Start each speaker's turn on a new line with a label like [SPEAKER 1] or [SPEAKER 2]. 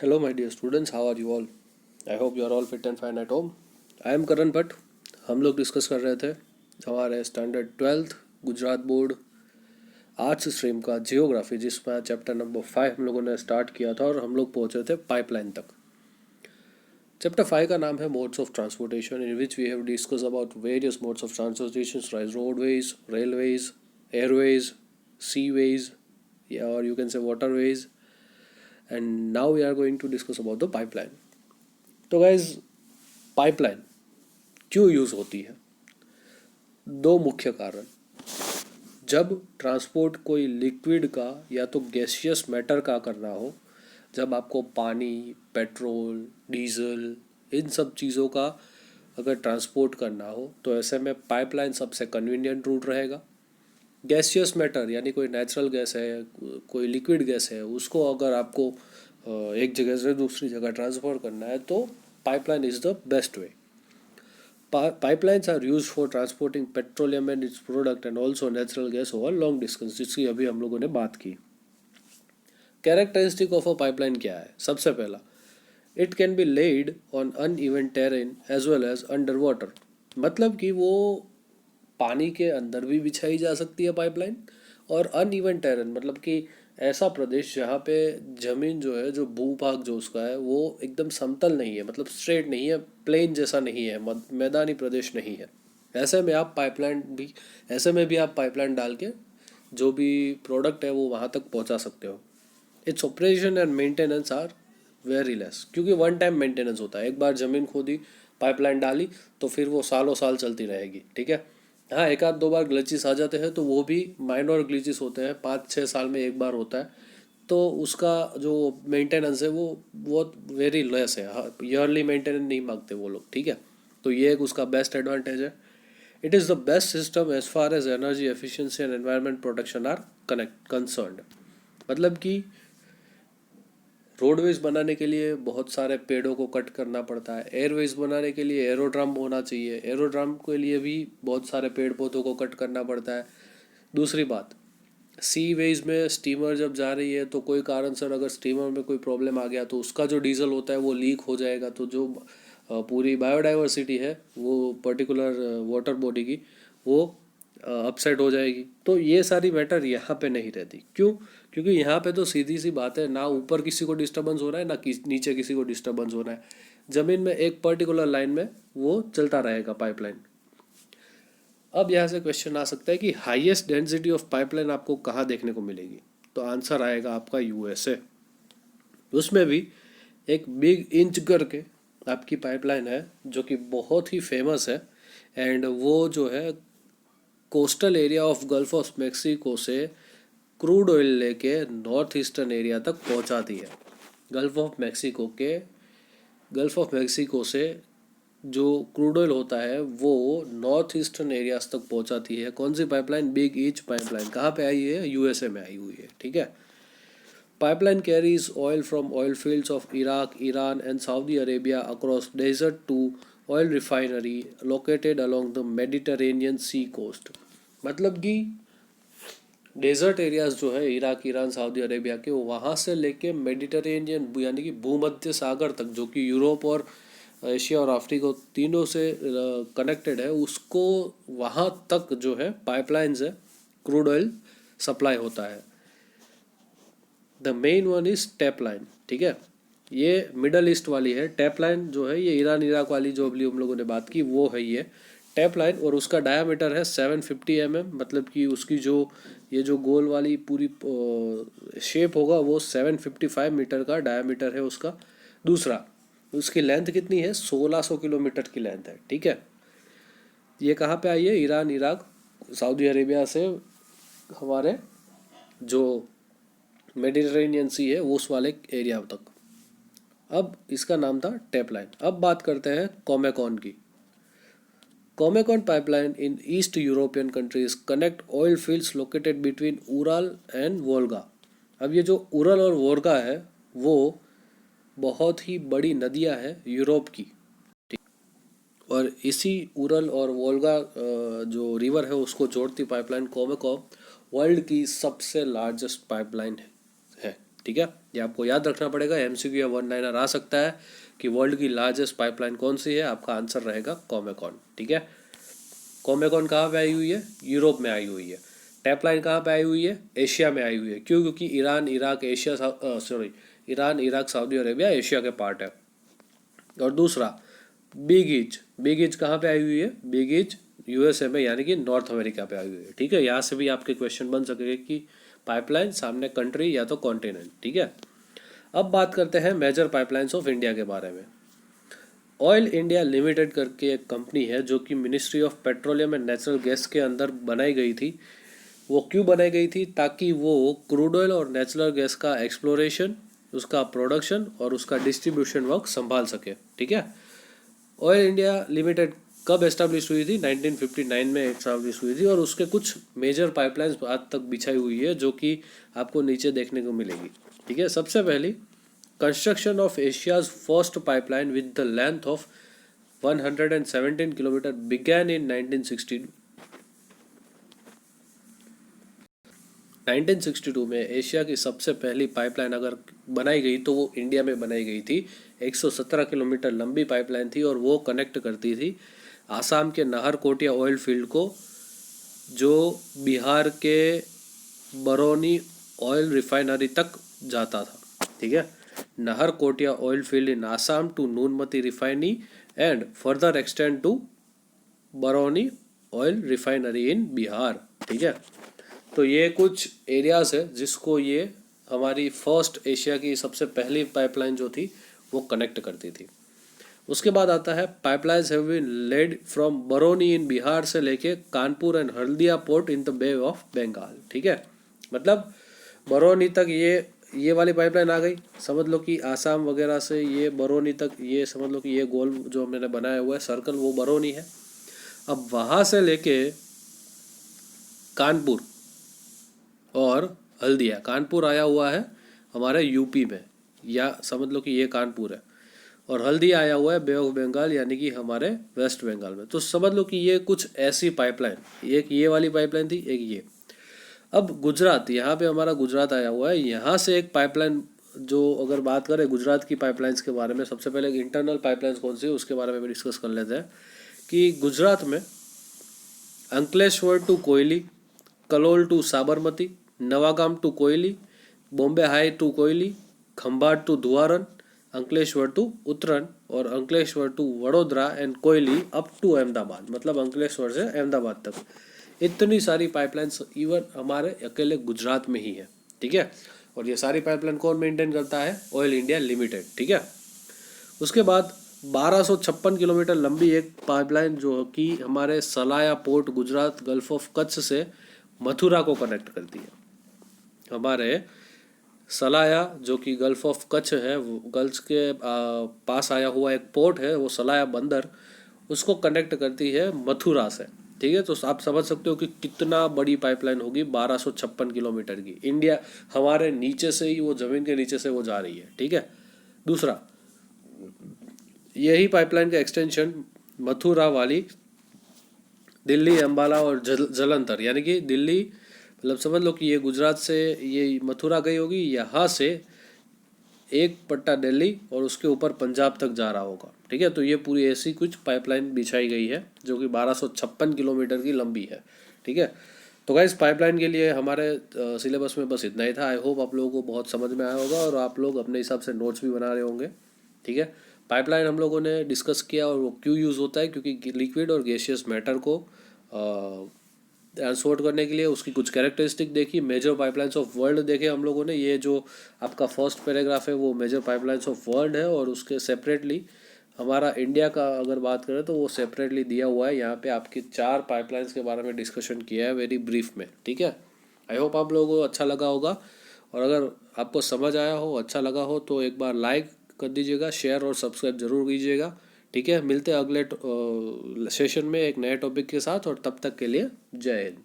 [SPEAKER 1] Hello, my dear students. How are you all? I hope you are all fit and fine at home. I am Karan Bhatt. हम लोग discuss कर रहे थे हमारे standard 12th Gujarat board arts stream का geography, जिसमें chapter number 5 हम लोगों ने स्टार्ट किया था और हम लोग पहुंचे थे पाइपलाइन तक। चैप्टर 5 का नाम है modes of transportation, in which we have discuss about various modes of transportation like roadways, railways, airways, seaways, or you can say waterways, and now we are going to discuss about the pipeline. तो guys, pipeline क्यों use होती है? दो मुख्य कारण। जब transport कोई liquid का या तो गैसियस मैटर का करना हो, जब आपको पानी, पेट्रोल, डीजल, इन सब चीज़ों का अगर ट्रांसपोर्ट करना हो तो ऐसे में पाइपलाइन सबसे कन्वीनियंट रूट रहेगा। गैसियस मैटर यानी कोई नेचुरल गैस है, कोई लिक्विड गैस है, उसको अगर आपको एक जगह से दूसरी जगह ट्रांसफ़र करना है तो pipeline is the best way. Pipelines are used for transporting petroleum and its product and also natural gas over long distance, जिसकी अभी हम लोगों ने बात की। कैरेक्टरिस्टिक ऑफ अ पाइपलाइन क्या है? सबसे पहला, it can be laid on uneven terrain as well as under water. मतलब कि वो पानी के अंदर भी बिछाई जा सकती है पाइपलाइन, और अनइवन टेरेन मतलब कि ऐसा प्रदेश जहाँ पे ज़मीन जो है, जो भूभाग जो उसका है, वो एकदम समतल नहीं है, मतलब स्ट्रेट नहीं है, प्लेन जैसा नहीं है, मैदानी प्रदेश नहीं है। ऐसे में आप पाइपलाइन भी ऐसे में भी आप पाइपलाइन डाल के जो भी प्रोडक्ट है वो वहाँ तक पहुँचा सकते हो। Its operation and maintenance are very less, क्योंकि वन टाइम मेंटेनेंस होता है। एक बार ज़मीन खोदी, पाइपलाइन डाली, तो फिर वो सालों साल चलती रहेगी, ठीक है। हाँ, एक आध दो बार ग्लिचेस आ जाते हैं तो वो भी माइनर ग्लिचेस होते हैं, 5-6 साल में एक बार होता है, तो उसका जो मेंटेनेंस है वो बहुत वेरी लेस है। हाँ, ईयरली मेंटेनेंस नहीं मांगते वो लोग, ठीक है। तो ये एक उसका बेस्ट एडवांटेज है। It is the best system as far as energy efficiency and environment protection are concerned. मतलब कि रोडवेज बनाने के लिए बहुत सारे पेड़ों को कट करना पड़ता है, एयरवेज बनाने के लिए एरोड्रम होना चाहिए, एरोड्रम के लिए भी बहुत सारे पेड़ पौधों को कट करना पड़ता है। दूसरी बात, सी वेज में स्टीमर जब जा रही है तो कोई कारण सर अगर स्टीमर में कोई प्रॉब्लम आ गया तो उसका जो डीजल होता है वो लीक हो जाएगा, तो जो पूरी बायोडाइवर्सिटी है वो पर्टिकुलर वाटर बॉडी की, वो अपसेट हो जाएगी। तो ये सारी मैटर यहाँ पे नहीं रहती। क्यों? क्योंकि यहाँ पे तो सीधी सी बात है, ना ऊपर किसी को डिस्टर्बेंस हो रहा है, ना नीचे किसी को डिस्टर्बेंस हो रहा है। ज़मीन में एक पर्टिकुलर लाइन में वो चलता रहेगा पाइपलाइन। अब यहाँ से क्वेश्चन आ सकता है कि हाईएस्ट डेंसिटी ऑफ पाइपलाइन आपको कहाँ देखने को मिलेगी? तो आंसर आएगा आपका यूएसए। उसमें भी एक बिग इंच करके आपकी पाइपलाइन है जो कि बहुत ही फेमस है, एंड वो जो है coastal area of gulf of Mexico से क्रूड ऑयल लेके नॉर्थ ईस्टर्न एरिया तक पहुंचाती है। गल्फ ऑफ मेक्सिको से जो क्रूड ऑयल होता है वो नॉर्थ ईस्टर्न एरियाज तक पहुंचाती है। कौन सी पाइपलाइन? Big each pipeline. कहाँ पे आई है? यूएसए में आई हुई है, ठीक है। Pipeline carries oil from oil fields of Iraq, Iran and Saudi Arabia across desert to oil refinery located along the Mediterranean sea coast. मतलब कि डेजर्ट एरियाज जो है इराक, ईरान, सऊदी अरेबिया के, वहाँ से लेके मेडिटरेनियन यानी कि भूमध्य सागर तक, जो कि यूरोप और एशिया और अफ्रीका तीनों से कनेक्टेड है, उसको वहाँ तक जो है पाइपलाइन से क्रूड ऑयल सप्लाई होता है। The main one is tap line, ठीक है। ये मिडल ईस्ट वाली है। टैप लाइन जो है ये ईरान इराक वाली जो अभी हम लोगों ने बात की वो है ये टैप लाइन, और उसका डायामीटर है 750 mm। मतलब कि उसकी जो ये जो गोल वाली पूरी शेप होगा वो 755 मीटर का डायामीटर है उसका। दूसरा, उसकी लेंथ कितनी है? 1600 किलोमीटर की लेंथ है, ठीक है। ये कहाँ पे आई है? ईरान, इराक, सऊदी अरेबिया से हमारे जो मेडिटरेनियन सी है उस वाले एरिया तक। अब इसका नाम था टैप लाइन। अब बात करते हैं कोमेकॉन की। Comecon pipeline in East European countries connect oil fields located between Ural and Volga. अब ये जो उरल और वोल्गा है वो बहुत ही बड़ी नदियां हैं यूरोप की, और इसी उरल और वोल्गा जो रिवर है उसको जोड़ती पाइपलाइन कोमेकॉन वर्ल्ड की सबसे लार्जेस्ट पाइपलाइन है, ठीक है, ये आपको याद रखना पड़ेगा, एमसीक्यू या वन लाइनर आ सकता है कि वर्ल्ड की लार्जेस्ट पाइपलाइन कौन सी है, आपका आंसर रहेगा कॉमेकॉन। ठीक है, कॉमेकॉन कहाँ पे आई हुई है, यूरोप में आई हुई है। टैपलाइन कहाँ पे आई हुई है, एशिया में आई हुई है। क्यों, क्योंकि Iran Iraq Iran Iraq Saudi Arabia Asia के पार्ट है। और दूसरा बिग ईच कहाँ पे आई हुई है, बिग ईच यूएसए में यानी कि नॉर्थ अमेरिका पे आई हुई है। ठीक है, यहाँ से भी आपके क्वेश्चन बन सकेंगे कि पाइपलाइन सामने कंट्री या तो कॉन्टिनेंट। ठीक है, अब बात करते हैं मेजर पाइपलाइंस ऑफ इंडिया के बारे में। ऑयल इंडिया लिमिटेड करके एक कंपनी है जो कि ministry of petroleum and natural gas के अंदर बनाई गई थी। वो क्यों बनाई गई थी, ताकि वो क्रूड ऑयल और नेचुरल गैस का एक्सप्लोरेशन, उसका प्रोडक्शन और उसका डिस्ट्रीब्यूशन वर्क संभाल सके। ठीक है, ऑयल इंडिया लिमिटेड कब एस्टेब्लिश हुई थी, 1959 में एस्टेब्लिश हुई थी। और उसके कुछ मेजर पाइपलाइंस आज तक बिछाई हुई है जो कि आपको नीचे देखने को मिलेगी। ठीक है, सबसे पहली construction of Asia's first pipeline with the length of 117 kilometre began इन 1962 में एशिया की सबसे पहली पाइपलाइन अगर बनाई गई तो वो इंडिया में बनाई गई थी। 117 किलोमीटर लंबी पाइपलाइन थी और वो कनेक्ट करती थी आसाम के नाहरकोटिया ऑयल फील्ड को, जो बिहार के बरौनी ऑयल रिफाइनरी तक जाता था। ठीक है, Naharkatiya oil field in Assam to Noonmati refinery and further extend to Barauni oil refinery in Bihar. ठीक है, तो ये कुछ एरियाज है जिसको ये हमारी फर्स्ट एशिया की सबसे पहली पाइपलाइन जो थी वो कनेक्ट करती थी। उसके बाद आता है pipelines have been laid from Barauni in Bihar से लेके Kanpur and Haldia port in the bay of Bengal. ठीक है, मतलब बरौनी तक ये वाली पाइपलाइन आ गई। समझ लो कि आसाम वगैरह से ये बरौनी तक, ये समझ लो कि ये गोल जो मैंने बनाया हुआ है सर्कल वो बरौनी है। अब वहाँ से लेके कानपुर और हल्दिया, कानपुर आया हुआ है हमारे यूपी में, या समझ लो कि ये कानपुर है, और हल्दिया आया हुआ है बे ऑफ बंगाल यानी कि हमारे वेस्ट बंगाल में। तो समझ लो कि ये कुछ ऐसी पाइपलाइन, एक ये वाली पाइपलाइन थी, एक ये। अब गुजरात, यहाँ पे हमारा गुजरात आया हुआ है, यहाँ से एक पाइपलाइन, जो अगर बात करें गुजरात की पाइपलाइंस के बारे में, सबसे पहले इंटरनल पाइपलाइंस कौन सी है उसके बारे में भी डिस्कस कर लेते हैं कि गुजरात में Ankleshwar to Koyali, Kalol to Sabarmati, Navagam to Koyali, Bombay high to Koyali, Khambhat to Dhuvaran, Ankleshwar to Utran और Ankleshwar to Vadodara and Koyali up to Ahmedabad, मतलब अंकलेश्वर से अहमदाबाद तक। इतनी सारी पाइपलाइंस इवन हमारे अकेले गुजरात में ही है। ठीक है, और ये सारी पाइपलाइन कौन मेंटेन करता है, ऑयल इंडिया लिमिटेड। ठीक है, उसके बाद 1256 किलोमीटर लंबी एक पाइपलाइन जो कि हमारे Salaya port Gujarat gulf of Kutch से मथुरा को कनेक्ट करती है। हमारे सलाया जो कि गल्फ ऑफ कच्छ है, गल्फ के पास आया हुआ एक पोर्ट है, वो सलाया बंदर, उसको कनेक्ट करती है मथुरा से। ठीक है, तो आप समझ सकते हो कि कितना बड़ी पाइपलाइन होगी, 1256 किलोमीटर की। इंडिया हमारे नीचे से ही, वो ज़मीन के नीचे से वो जा रही है। ठीक है, दूसरा यही पाइपलाइन का एक्सटेंशन मथुरा वाली दिल्ली, अंबाला और जलंधर, यानी कि दिल्ली, मतलब समझ लो कि ये गुजरात से ये मथुरा गई होगी, यहाँ से एक पट्टा दिल्ली और उसके ऊपर पंजाब तक जा रहा होगा। ठीक है, तो ये पूरी ऐसी कुछ पाइपलाइन बिछाई गई है जो कि 1256 किलोमीटर की लंबी है। ठीक है, तो गाइस पाइपलाइन के लिए हमारे सिलेबस में बस इतना ही था। आई होप आप लोगों को बहुत समझ में आया होगा और आप लोग अपने हिसाब से नोट्स भी बना रहे होंगे। ठीक है, पाइपलाइन हम लोगों ने डिस्कस किया और वो क्यों यूज़ होता है, क्योंकि लिक्विड और गैसियस मैटर को ट्रांसपोर्ट करने के लिए उसकी कुछ कैरेक्टरिस्टिक देखी। मेजर पाइपलाइंस ऑफ वर्ल्ड देखे हम लोगों ने, ये जो आपका फर्स्ट पैराग्राफ है वो मेजर पाइपलाइंस ऑफ वर्ल्ड है, और उसके सेपरेटली हमारा इंडिया का अगर बात करें तो वो सेपरेटली दिया हुआ है। यहाँ पे आपकी 4 पाइपलाइंस के बारे में डिस्कशन किया है वेरी ब्रीफ में। ठीक है, आई होप आप लोगों को अच्छा लगा होगा, और अगर आपको समझ आया हो, अच्छा लगा हो, तो एक बार लाइक कर दीजिएगा, शेयर और सब्सक्राइब जरूर कीजिएगा। ठीक है, मिलते हैं अगले सेशन में एक नए टॉपिक के साथ, और तब तक के लिए जय हिंद।